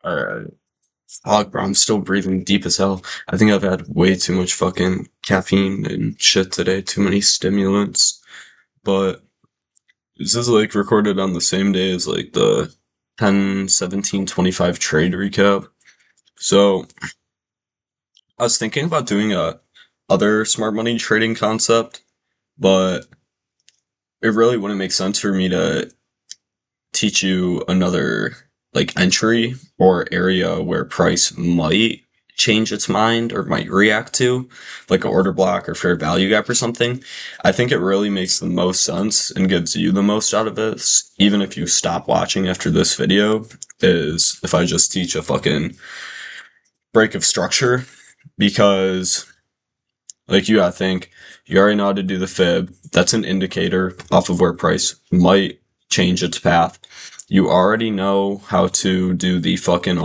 Alright. Fuck, bro, I'm still breathing deep as hell. I think I've had way too much fucking caffeine and shit today, too many stimulants. But this is like recorded on the same day as like the 10/17/25 trade recap. So I was thinking about doing a other smart money trading concept, but it really wouldn't make sense for me to teach you another like entry or area where price might change its mind or might react to, like an order block or fair value gap or something. I think it really makes the most sense and gives you the most out of this, even if you stop watching after this video, is if I just teach a fucking break of structure, because like you gotta think, you already know how to do the fib. That's an indicator off of where price might change its path. You already know how to do the fucking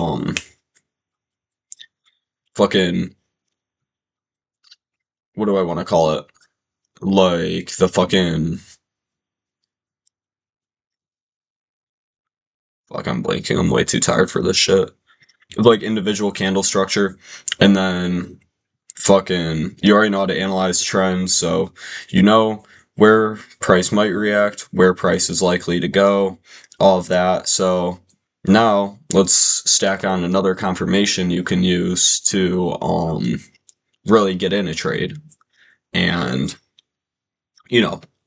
what do I want to call it? Like the fuck, I'm blanking. I'm way too tired for this shit. Like individual candle structure, and then fucking you already know how to analyze trends, so you know where price might react, where price is likely to go, all of that. So now let's stack on another confirmation you can use to really get in a trade and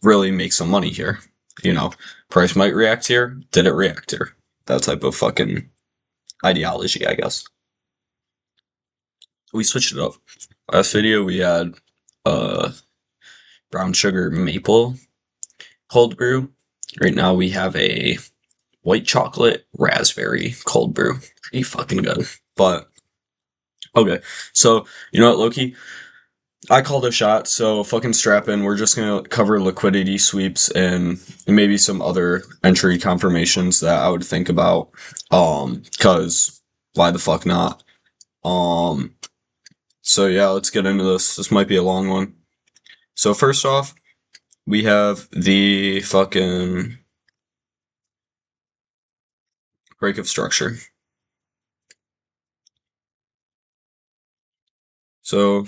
really make some money here. Price might react here, did it react here? That type of fucking ideology, I guess. We switched it up. Last video we had uh brown sugar maple cold brew. Right now we have a white chocolate raspberry cold brew. Pretty fucking good. But okay, so you know what, Loki? I called a shot, so fucking strap in. We're just gonna cover liquidity sweeps and maybe some other entry confirmations that I would think about. Cause why the fuck not? Um, so yeah, let's get into this. This might be a long one. So first off, we have the fucking break of structure. So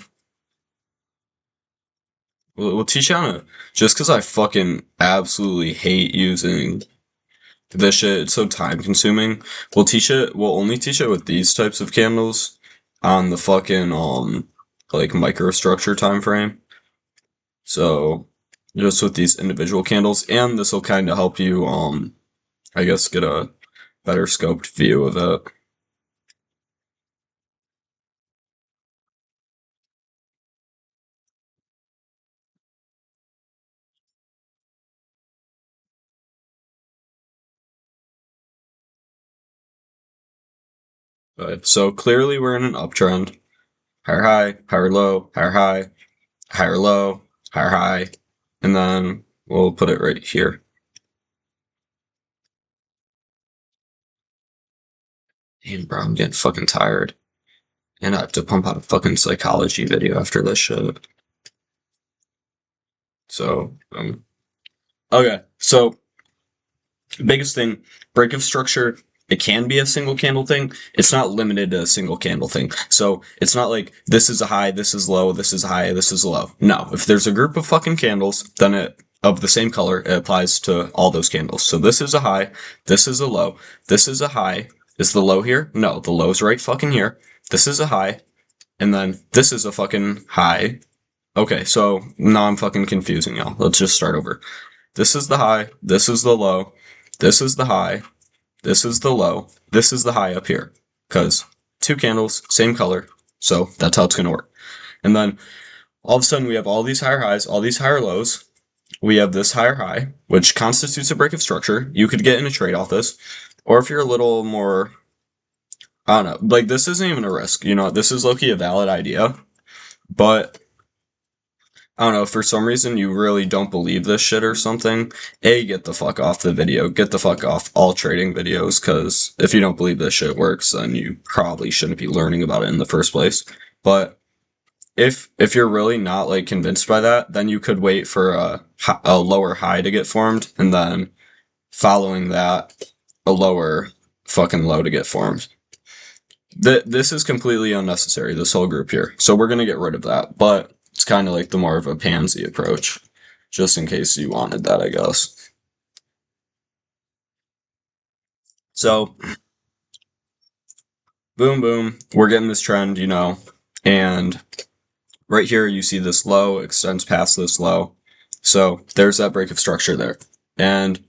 we'll teach you on it. Just because I fucking absolutely hate using this shit, it's so time consuming. We'll teach it. We'll only teach it with these types of candles on the fucking like microstructure time frame. So just with these individual candles, and this will kind of help you I guess get a better scoped view of it. But so clearly we're in an uptrend. Higher high, higher low, higher high, higher low, higher high, and then we'll put it right here. Damn, bro, I'm getting fucking tired. And I have to pump out a fucking psychology video after this shit. So, okay. So, biggest thing, break of structure, it can be a single candle thing. It's not limited to a single candle thing. So, it's not like this is a high, this is low, this is high, this is low. No. If there's a group of fucking candles, then it, of the same color, it applies to all those candles. So, this is a high, this is a low, this is a high. Is the low here? No, the low's right fucking here. This is a high, and then this is a fucking high. Okay, so now I'm fucking confusing y'all. Let's just start over. This is the high, this is the low, this is the high, this is the low, this is the high up here. Because two candles, same color, so that's how it's going to work. And then all of a sudden we have all these higher highs, all these higher lows. We have this higher high, which constitutes a break of structure. You could get in a trade off this. Or if you're a little more, I don't know, like this isn't even a risk. This is low-key a valid idea. But I don't know, for some reason you really don't believe this shit or something, get the fuck off the video. Get the fuck off all trading videos, because if you don't believe this shit works, then you probably shouldn't be learning about it in the first place. But if you're really not like convinced by that, then you could wait for a lower high to get formed, and then following that, a lower fucking low to get formed. This is completely unnecessary, this whole group here. So we're going to get rid of that. But it's kind of like the more of a pansy approach. Just in case you wanted that, I guess. So, boom, boom. We're getting this trend, and right here you see this low extends past this low. So there's that break of structure there. And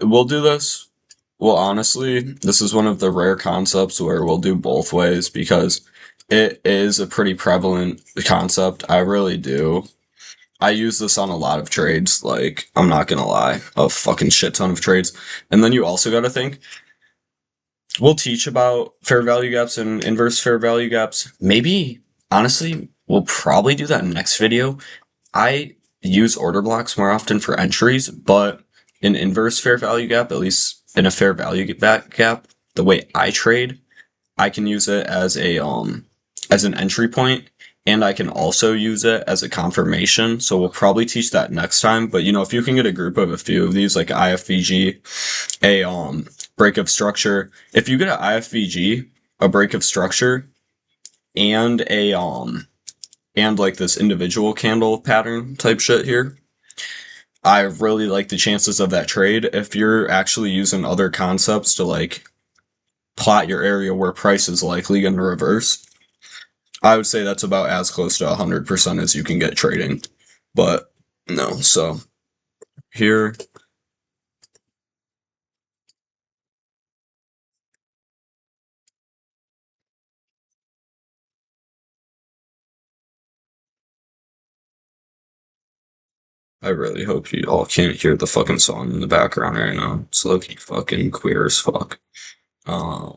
we'll do this. Well, honestly, this is one of the rare concepts where we'll do both ways because it is a pretty prevalent concept. I really do. I use this on a lot of trades, like, I'm not gonna lie, a fucking shit ton of trades. And then you also gotta think, we'll teach about fair value gaps and inverse fair value gaps. Maybe, honestly, we'll probably do that in the next video. I use order blocks more often for entries, but in inverse fair value gap, at least in a fair value gap, the way I trade, I can use it as an entry point, and I can also use it as a confirmation. So we'll probably teach that next time. But if you can get a group of a few of these, like IFVG, a break of structure. If you get an IFVG, a break of structure, and and like this individual candle pattern type shit here, I really like the chances of that trade. If you're actually using other concepts to like plot your area where price is likely going to reverse, I would say that's about as close to 100% as you can get trading. But no, so here. I really hope you all can't hear the fucking song in the background right now. It's looking fucking queer as fuck. Uh,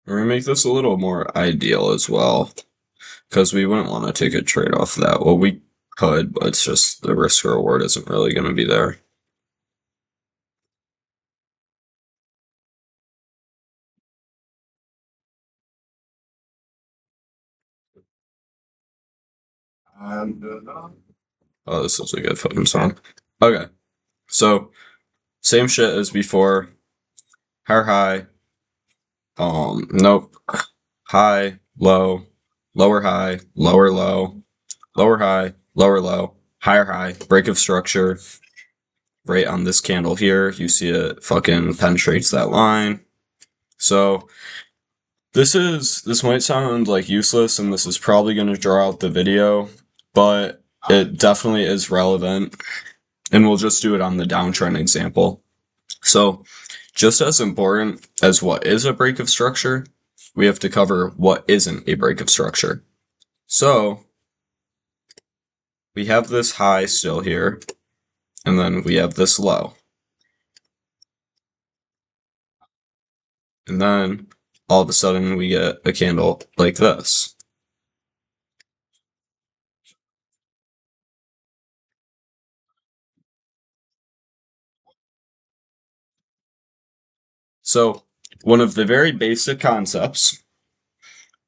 we're gonna make this a little more ideal as well, because we wouldn't want to take a trade off of that. Well, we could, but it's just the risk reward isn't really gonna be there. Oh, this is a good fucking song. Okay, so same shit as before. Higher high. Nope. High, low, lower high, lower low, lower high, lower low, higher high, break of structure. Right on this candle here, you see it fucking penetrates that line. So this might sound like useless, and this is probably going to draw out the video, but it definitely is relevant, and we'll just do it on the downtrend example. So just as important as what is a break of structure, we have to cover what isn't a break of structure. So we have this high still here, and then we have this low. And then all of a sudden we get a candle like this. So one of the very basic concepts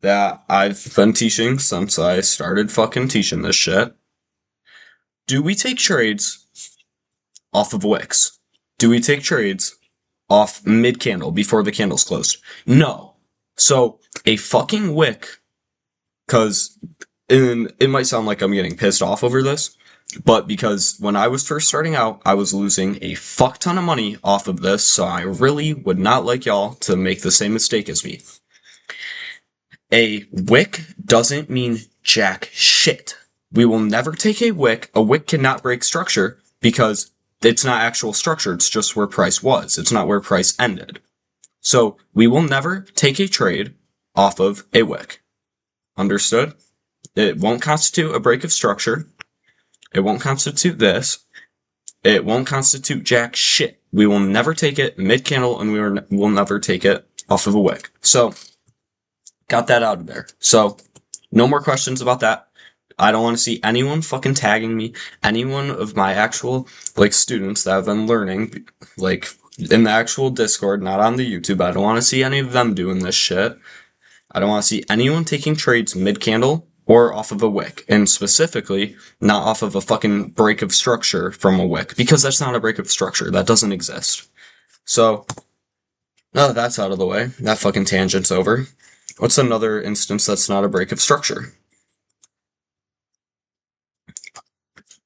that I've been teaching since I started fucking teaching this shit. Do we take trades off of wicks? Do we take trades off mid candle before the candle's closed? No. So a fucking wick, because it might sound like I'm getting pissed off over this, but because when I was first starting out, I was losing a fuck ton of money off of this, so I really would not like y'all to make the same mistake as me. A wick doesn't mean jack shit. We will never take a wick. A wick cannot break structure because it's not actual structure. It's just where price was. It's not where price ended. So we will never take a trade off of a wick. Understood? It won't constitute a break of structure. It won't constitute this. It won't constitute jack shit. We will never take it mid candle, and we will never take it off of a wick. So got that out of there. So no more questions about that. I don't want to see anyone fucking tagging me, any one of my actual students that have been learning in the actual Discord, not on the YouTube. I don't want to see any of them doing this shit. I don't want to see anyone taking trades mid-candle or off of a wick, and specifically not off of a fucking break of structure from a wick, because that's not a break of structure. That doesn't exist. So, now that that's out of the way, that fucking tangent's over. What's another instance that's not a break of structure?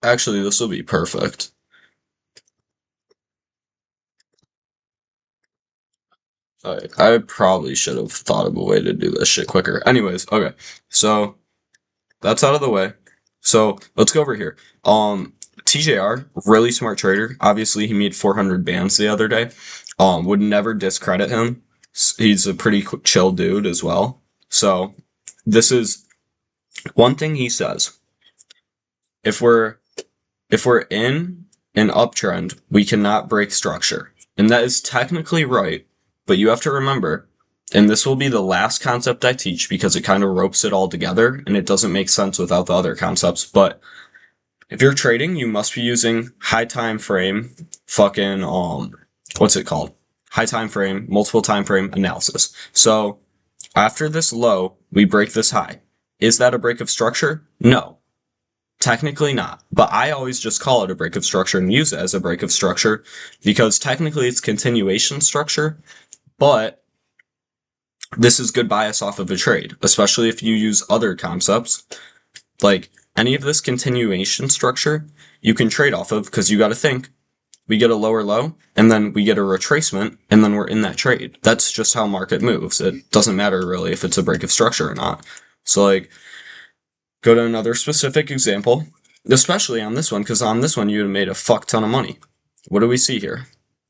Actually, this will be perfect. I probably should have thought of a way to do this shit quicker. Anyways, okay. So, that's out of the way. So, let's go over here. TJR, really smart trader. Obviously, he made 400 bands the other day. Would never discredit him. He's a pretty chill dude as well. So, this is one thing he says. If we're in an uptrend, we cannot break structure. And that is technically right, but you have to remember, and this will be the last concept I teach because it kind of ropes it all together and it doesn't make sense without the other concepts, but if you're trading, you must be using high time frame fucking what's it called? High time frame, multiple time frame analysis. So after this low, we break this high. Is that a break of structure? No. Technically not, but I always just call it a break of structure and use it as a break of structure because technically it's continuation structure, but this is good bias off of a trade, especially if you use other concepts. Like any of this continuation structure, you can trade off of because you got to think, we get a lower low and then we get a retracement and then we're in that trade. That's just how market moves. It doesn't matter really if it's a break of structure or not. So like, go to another specific example, especially on this one, because on this one you would have made a fuck ton of money. What do we see here?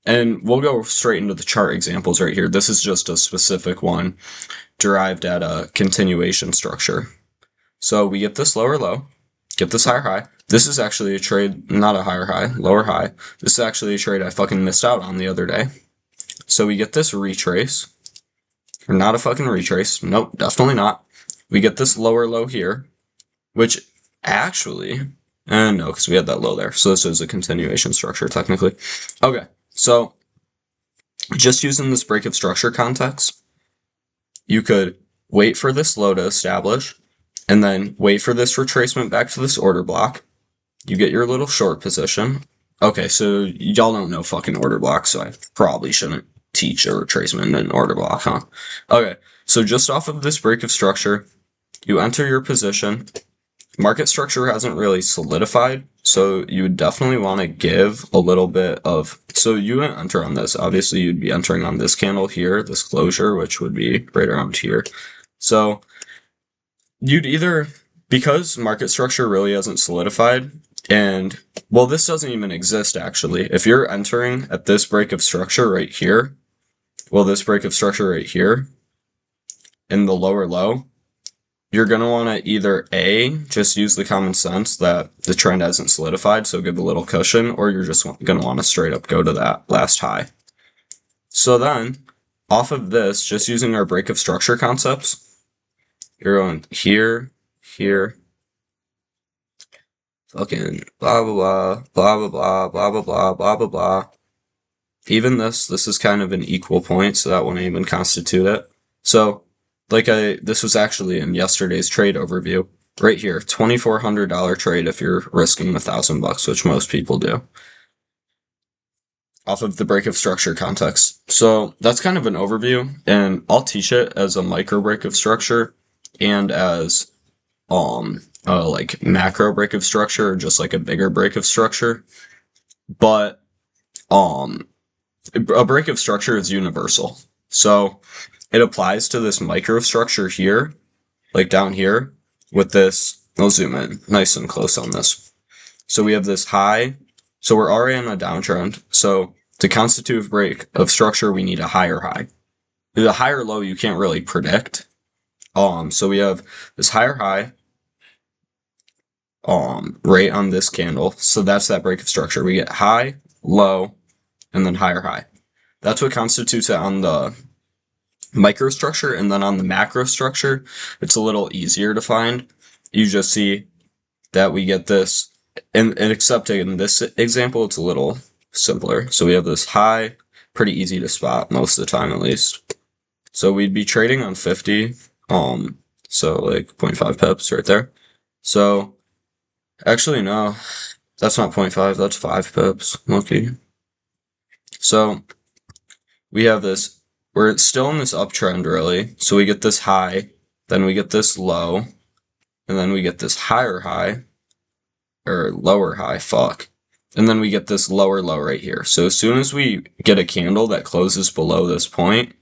And we'll go straight into the chart examples right here. This is just a specific one derived at a continuation structure. So we get this lower low, get this higher high. This is actually a trade, not a higher high, lower high. This is actually a trade I fucking missed out on the other day. So we get this retrace, or not a fucking retrace. Nope, definitely not. We get this lower low here, which actually, no, because we had that low there. So this is a continuation structure, technically. Okay, so just using this break of structure context, you could wait for this low to establish, and then wait for this retracement back to this order block. You get your little short position. Okay, so y'all don't know fucking order blocks, so I probably shouldn't teach a retracement in an order block, huh? Okay, so just off of this break of structure, you enter your position. Market structure hasn't really solidified, so you would definitely want to give a little bit of, so you wouldn't enter on this. Obviously, you'd be entering on this candle here, this closure, which would be right around here. So you'd either, because market structure really hasn't solidified, and, well, this doesn't even exist, actually. If you're entering at this break of structure right here, well, this break of structure right here, in the lower low, you're going to want to either A, just use the common sense that the trend hasn't solidified, so give a little cushion, or you're just going to want to straight up go to that last high. So then, off of this, just using our break of structure concepts, you're going here, here, fucking blah, blah, blah, blah, blah, blah, blah, blah, blah, blah, blah. Even this is kind of an equal point, so that won't even constitute it. So, this was actually in yesterday's trade overview. Right here, $2,400 trade if you're risking $1,000, which most people do. Off of the break of structure context. So that's kind of an overview, and I'll teach it as a micro break of structure and as like macro break of structure, or just like a bigger break of structure. But a break of structure is universal. So it applies to this microstructure here, like down here, with this, I'll zoom in nice and close on this. So we have this high, so we're already on a downtrend, so to constitute a break of structure, we need a higher high. The higher low you can't really predict. So we have this higher high, right on this candle, so that's that break of structure. We get high, low, and then higher high. That's what constitutes it on the microstructure, and then on the macro structure, it's a little easier to find. You just see that we get this, and except in this example, it's a little simpler. So we have this high, pretty easy to spot most of the time at least. So we'd be trading on 50 So like 0.5 pips right there. So actually no, that's not 0.5, that's 5 pips. Lucky. So we have this, we're still in this uptrend really. So we get this high, then we get this low, and then we get this higher high, or lower high, fuck. And then we get this lower low right here. So as soon as we get a candle that closes below this point,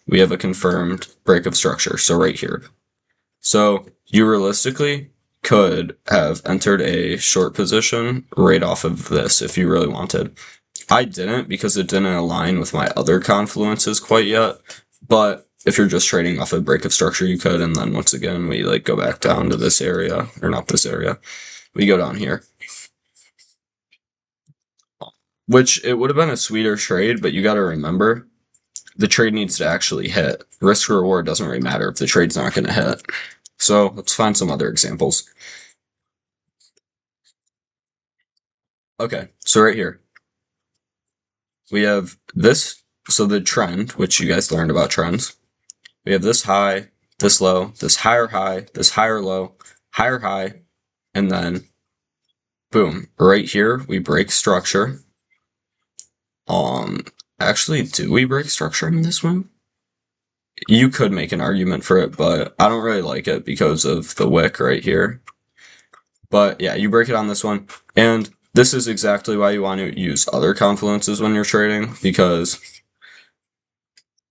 we have a confirmed break of structure. So right here. So you realistically could have entered a short position right off of this if you really wanted. I didn't because it didn't align with my other confluences quite yet. But if you're just trading off a break of structure, you could. And then once again, we like go back down to this area, or not this area. We go down here. Which it would have been a sweeter trade, but you got to remember the trade needs to actually hit. Risk reward doesn't really matter if the trade's not going to hit. So let's find some other examples. Okay, so right here we have this. So the trend, which you guys learned about trends, we have this high, this low, this higher low, higher high, and then boom, right here we break structure. Actually, do we break structure in this one? You could make an argument for it, but I don't really like it because of the wick right here. But yeah, you break it on this one, and this is exactly why you want to use other confluences when you're trading, because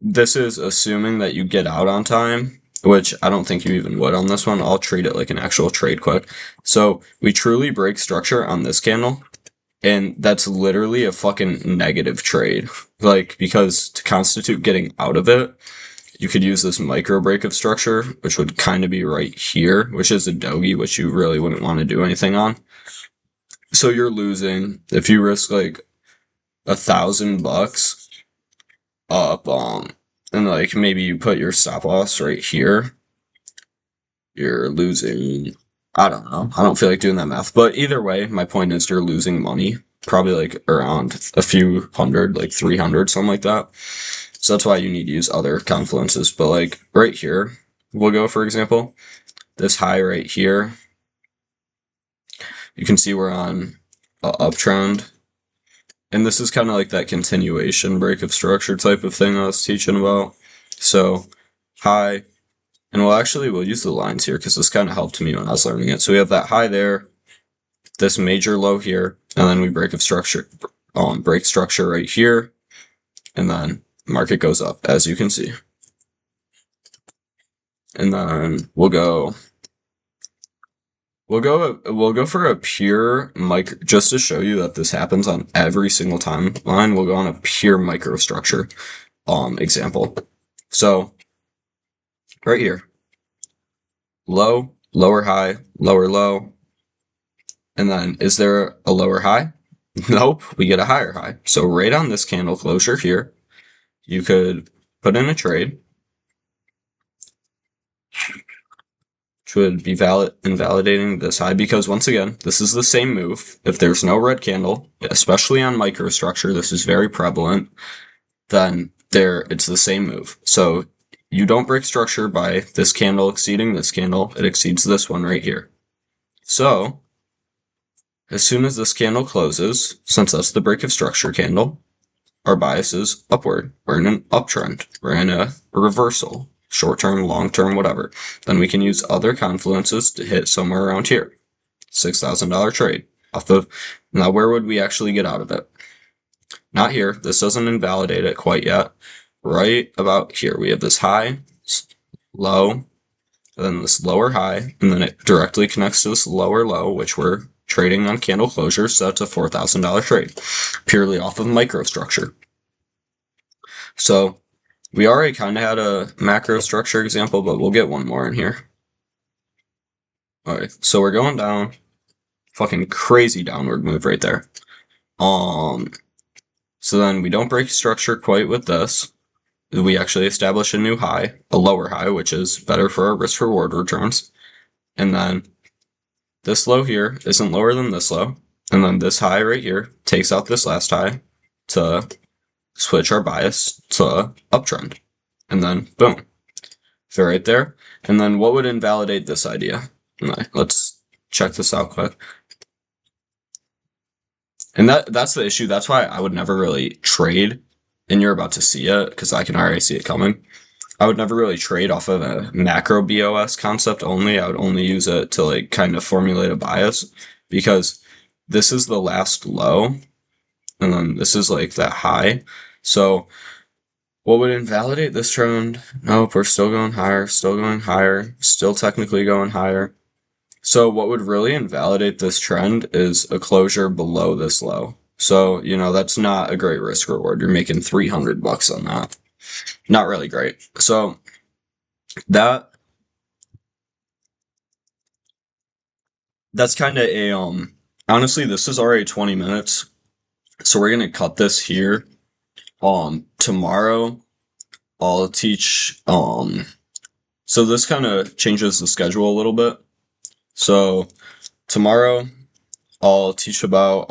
this is assuming that you get out on time, which I don't think you even would on this one. I'll treat it like an actual trade quick. So we truly break structure on this candle, and that's literally a fucking negative trade. Like, because to constitute getting out of it, you could use this micro break of structure, which would kind of be right here, which is a dogi, which you really wouldn't want to do anything on. So you're losing, if you risk like $1,000 up, and like maybe you put your stop loss right here, you're losing, I don't know, I don't feel like doing that math, but either way, my point is you're losing money, probably like around a few hundred, like 300, something like that. So that's why you need to use other confluences. But like right here, we'll go, for example, this high right here. You can see we're on an uptrend. And this is kind of like that continuation break of structure type of thing I was teaching about. So high, and we'll use the lines here because this kind of helped me when I was learning it. So we have that high there, this major low here, and then we break structure right here, and then market goes up, as you can see. And then we'll go for a pure just to show you that this happens on every single timeline. We'll go on a pure microstructure example. So right here, low, lower high, lower low, and then is there a lower high? Nope, we get a higher high. So right on this candle closure here, you could put in a trade, which would be invalidating this high, because once again, this is the same move. If there's no red candle, especially on microstructure, this is very prevalent, then it's the same move. So you don't break structure by this candle exceeding this candle, it exceeds this one right here. So as soon as this candle closes, since that's the break of structure candle, our bias is upward. We're in an uptrend. We're in a reversal. Short-term, long-term, whatever. Then we can use other confluences to hit somewhere around here. $6,000 trade. Now where would we actually get out of it? Not here. This doesn't invalidate it quite yet. Right about here. We have this high, low, and then this lower high, and then it directly connects to this lower low, which we're trading on candle closures, so that's a $4,000 trade, purely off of microstructure. So we already kind of had a macro structure example, but we'll get one more in here. Alright, so we're going down. Fucking crazy downward move right there. So then we don't break structure quite with this. We actually establish a new high, a lower high, which is better for our risk reward returns. And then this low here isn't lower than this low. And then this high right here takes out this last high to switch our bias to uptrend. And then boom. fit right there. And then what would invalidate this idea? Let's check this out quick. And that's the issue. That's why I would never really trade, and you're about to see it because I can already see it coming. I would never really trade off of a macro BOS concept only. I would only use it to like kind of formulate a bias because this is the last low and then this is like that high. So what would invalidate this trend? Nope, we're still going higher, still technically going higher. So what would really invalidate this trend is a closure below this low. So, that's not a great risk reward. You're making $300 on that. Not really great. So that's kind of honestly, this is already 20 minutes. So we're going to cut this here. Tomorrow I'll teach so this kind of changes the schedule a little bit. So tomorrow I'll teach about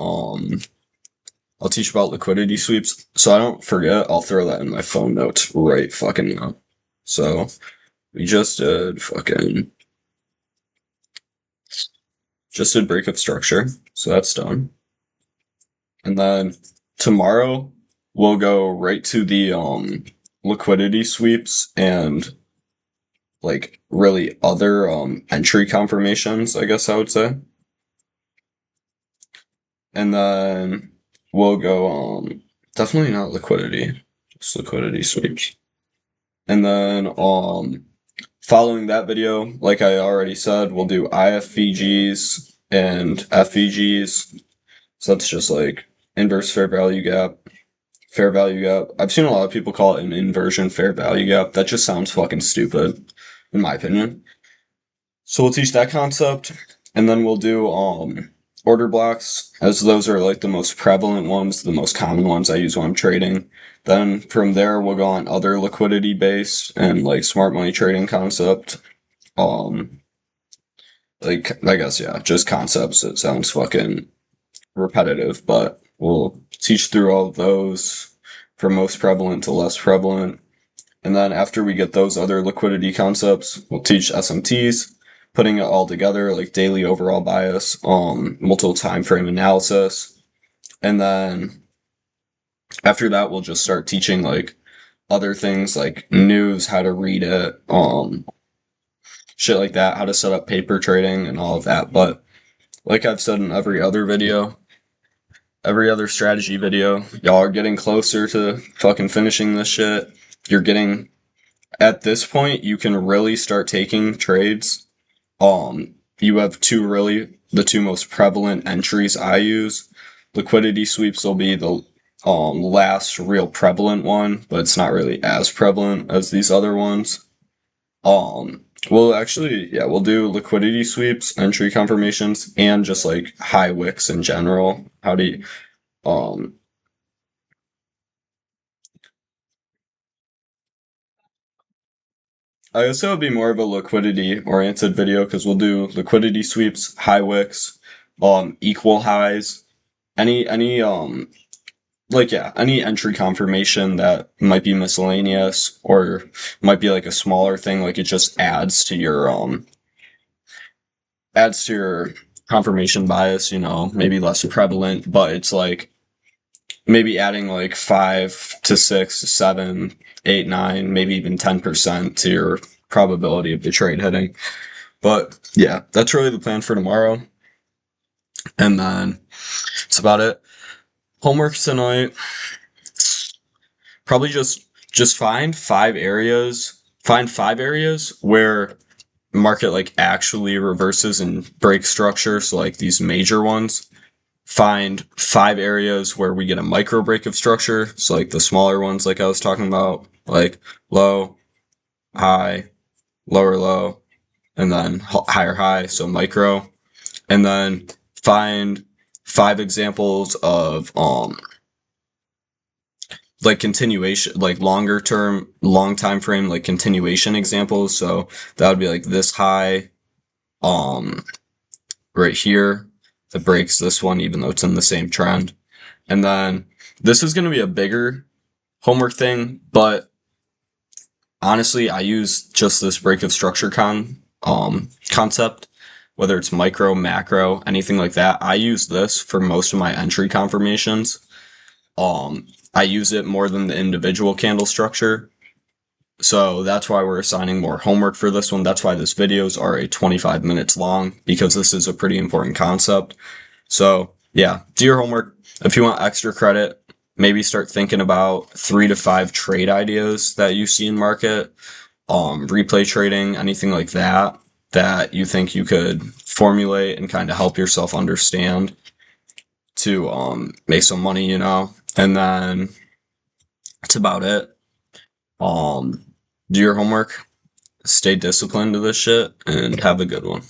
liquidity sweeps. So I don't forget, I'll throw that in my phone notes right fucking now. So we just did breakup structure. So that's done. And then tomorrow we'll go right to the liquidity sweeps and like really other entry confirmations, I guess I would say. And then we'll go definitely not liquidity, just liquidity sweeps. And then following that video, like I already said, we'll do IFVGs and FVGs. So that's just like inverse fair value gap. I've seen a lot of people call it an inversion fair value gap. That just sounds fucking stupid, in my opinion. So we'll teach that concept, and then we'll do order blocks, as those are like the most prevalent ones, the most common ones I use when I'm trading. Then from there we'll go on other liquidity based and like smart money trading concept. Like I guess just concepts. It sounds fucking repetitive, but we'll teach through all of those from most prevalent to less prevalent. And then after we get those other liquidity concepts, we'll teach SMTs, putting it all together, like daily overall bias, multiple time frame analysis. And then after that, we'll just start teaching like other things like news, how to read it, shit like that, how to set up paper trading and all of that. But like I've said in every other strategy video, y'all are getting closer to fucking finishing this shit. At this point, you can really start taking trades. You have the two most prevalent entries I use. Liquidity sweeps will be the last real prevalent one, but it's not really as prevalent as these other ones. We'll do liquidity sweeps, entry confirmations, and just like high wicks in general. How do you, I guess it would be more of a liquidity oriented video because we'll do liquidity sweeps, high wicks, equal highs, any any entry confirmation that might be miscellaneous or might be like a smaller thing, like it just adds to your confirmation bias, maybe less prevalent, but it's like maybe adding like 5 to 6, 7, 8, 9, maybe even 10% to your probability of the trade hitting. But yeah, that's really the plan for tomorrow. And then that's about it. Homework tonight. Probably just find 5 areas. Find 5 areas where market like actually reverses and breaks structure. So like these major ones. Find 5 areas where we get a micro break of structure. So like the smaller ones, like I was talking about, like low, high, lower low, and then higher high. So micro, and then find 5 examples of like continuation, like longer term, long time frame, like continuation examples. So that would be like this high, right here that breaks this one, even though it's in the same trend. And then this is going to be a bigger homework thing, but honestly, I use just this break of structure concept, whether it's micro, macro, anything like that. I use this for most of my entry confirmations. I use it more than the individual candle structure. So that's why we're assigning more homework for this one. That's why these videos are a 25 minutes long, because this is a pretty important concept. So yeah, do your homework. If you want extra credit, maybe start thinking about 3 to 5 trade ideas that you see in market, replay trading, anything like that, that you think you could formulate and kind of help yourself understand to make some money, and then that's about it. Um, do your homework, stay disciplined to this shit, and have a good one.